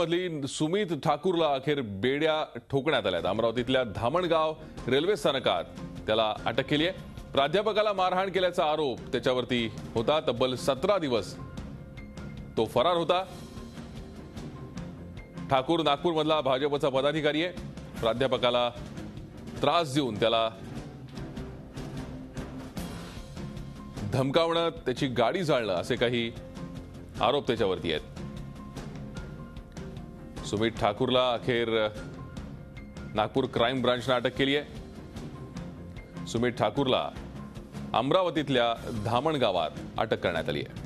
मधली सुमित ठाकूरला अखेर बेड्या ठोकण्यात आल्यात। अमरावतीतल्या धामणगाव रेल्वे स्थानकात त्याला अटक केली आहे। प्राध्यापकाला मारहाण केल्याचा आरोप त्याच्यावरती होता। तब्बल 17 दिवस तो फरार होता। ठाकूर नागपूरमधला भाजपचा पदाधिकारी आहे। प्राध्यापकाला त्रास देऊन त्याला धमकावणं, त्याची गाडी जाळणं असे काही आरोप त्याच्यावरती आहेत। सुमित ठाकूरला अखेर नागपूर क्राइम ब्रांचने अटक केली आहे। सुमित ठाकूरला अमरावतीतल्या धामण गावात अटक करण्यात आली आहे।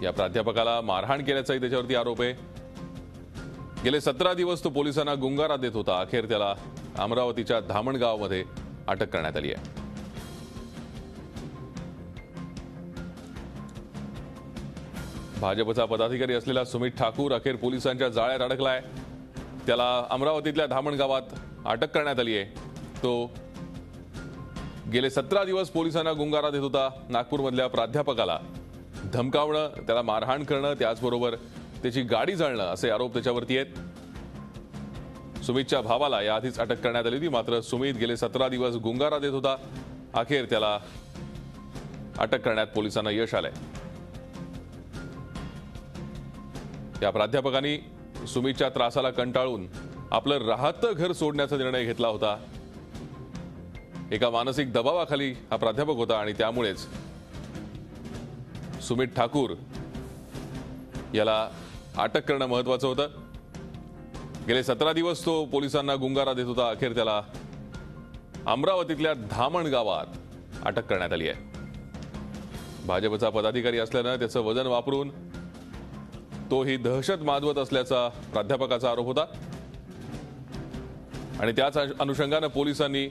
या प्राध्यापकाला मारहाण केल्याचाही त्याच्यावरती आरोप आहे। गेले 17 दिवस तो पोलिसांना गुंगारा देत होता। अखेर त्याला अमरावतीच्या धामण गावामध्ये अटक करण्यात आली आहे। भाजपचा पदाधिकारी असलेला सुमित ठाकूर अखेर पोलिसांच्या जाळ्यात अडकलाय। त्याला अमरावतीतल्या धामण गावात अटक करण्यात आली आहे। तो गेले 17 दिवस पोलिसांना गुंगारा देत होता। नागपूरमधल्या प्राध्यापकाला धमकावणं, त्याला मारहाण करणं, त्याचबरोबर त्याची गाडी जाळणं असे आरोप त्याच्यावरती आहेत। सुमितच्या भावाला याआधीच अटक करण्यात आली होती, मात्र सुमित गेले 17 दिवस गुंगारा देत होता। अखेर त्याला अटक करण्यात पोलिसांना यश आलंय। या प्राध्यापकांनी सुमितच्या त्रासाला कंटाळून आपलं राहतं घर सोडण्याचा निर्णय घेतला होता। एका मानसिक दबावाखाली हा प्राध्यापक होता आणि त्यामुळेच सुमित ठाकूर याला अटक करणं महत्त्वाचं होतं। गेले 17 दिवस तो पोलिसांना गुंगारा देत होता। अखेर त्याला अमरावतीतल्या धामण गावात अटक करण्यात आली आहे। भाजपचा पदाधिकारी असल्यानं त्याचं वजन वापरून तो ही दहशत माजवत असल्याचा प्राध्यापकाचा आरोप होता आणि त्याच अनुषंगाने पोलिसांनी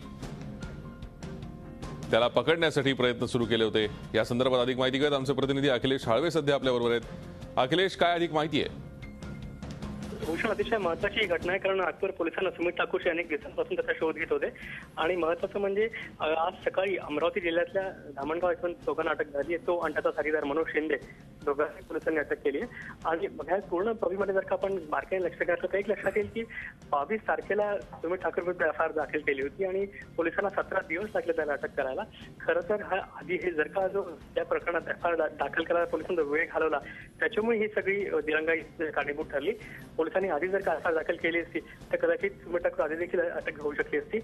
त्याला पकडण्यासाठी प्रयत्न सुरू केले होते। या संदर्भात अधिक माहिती घेत आमचे प्रतिनिधी अखिलेश हाळवे सध्या आपल्या बरोबर आहेत। अखिलेश, काय अधिक माहिती आहे? भूषण, अतिशय महत्वाची ही घटना आहे, कारण नागपूर पोलिसांना सुमित ठाकूरशी अनेक दिवसांपासून त्याचा शोध घेत होते आणि महत्वाचं म्हणजे आज सकाळी अमरावती जिल्ह्यातल्या धामणगाव इथून दोघांना अटक झाली आहे। तो आणि त्याचा साथीदार मनोज शिंदे दोघांनी पोलिसांनी अटक केली आहे। आणि ह्या पूर्ण बाबीमध्ये जर का आपण बारकाईने लक्ष घातलं तर एक लक्षात येईल की 22 तारखेला सुमित ठाकूर विरुद्ध एफआयआर दाखल केली होती आणि पोलिसांना 17 दिवस लागले त्याला अटक करायला। खरं तर हा आधी हे जर का जो त्या प्रकरणात एफआयआर दाखल करायला पोलिसांचा वेळ घालवला त्याच्यामुळे ही सगळी दिरंगाई कारणीभूत ठरली। पोलिसांनी आधी जर का एफआयआर दाखल केली असती तर कदाचित सुमित ठाकूर आधी देखील अटक होऊ शकली असती।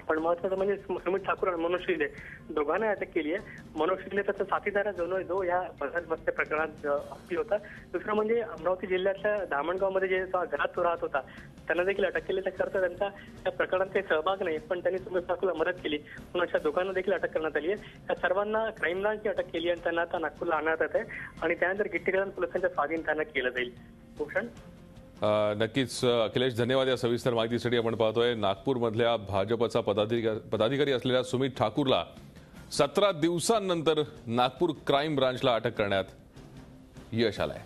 पण महत्वाचं म्हणजे सुमित ठाकूर आणि मनोज शिंदे दोघांना अटक केली आहे। मनोज शिंदे त्याचा साथीदार जो या बसच्या प्रकरणात आरोपी होता। दुसरं म्हणजे अमरावती जिल्ह्यातल्या धामणगावमध्ये जे घरात तो राहत होता त्यांना देखील अटक केली। त्याकरता त्यांचा त्या प्रकरणात काही सहभाग नाही, पण त्यांनी सुमित ठाकूरला मदत केली म्हणून अशा दोघांना देखील अटक करण्यात आली आहे। त्या सर्वांना क्राईम ब्रांचने अटक केली आणि त्यांना आता नागपूरला आणण्यात येत आहे आणि त्यानंतर गिट्टीकरण पोलिसांच्या स्वाधीन त्यांना केलं जाईल। भूषण, नक्कीच अखिलेश, धन्यवाद या सविस्तर माहितीसाठी। आपण पाहतोय नागपूरमधल्या भाजपचा पदाधिकारी असलेल्या सुमित ठाकूरला 17 दिवसांनंतर नागपूर क्राइम ब्रांचला अटक करण्यात यश आलंय।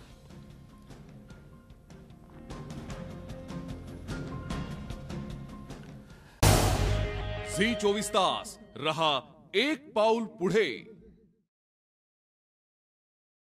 झी 24 तास रहा एक पाऊल पुढे।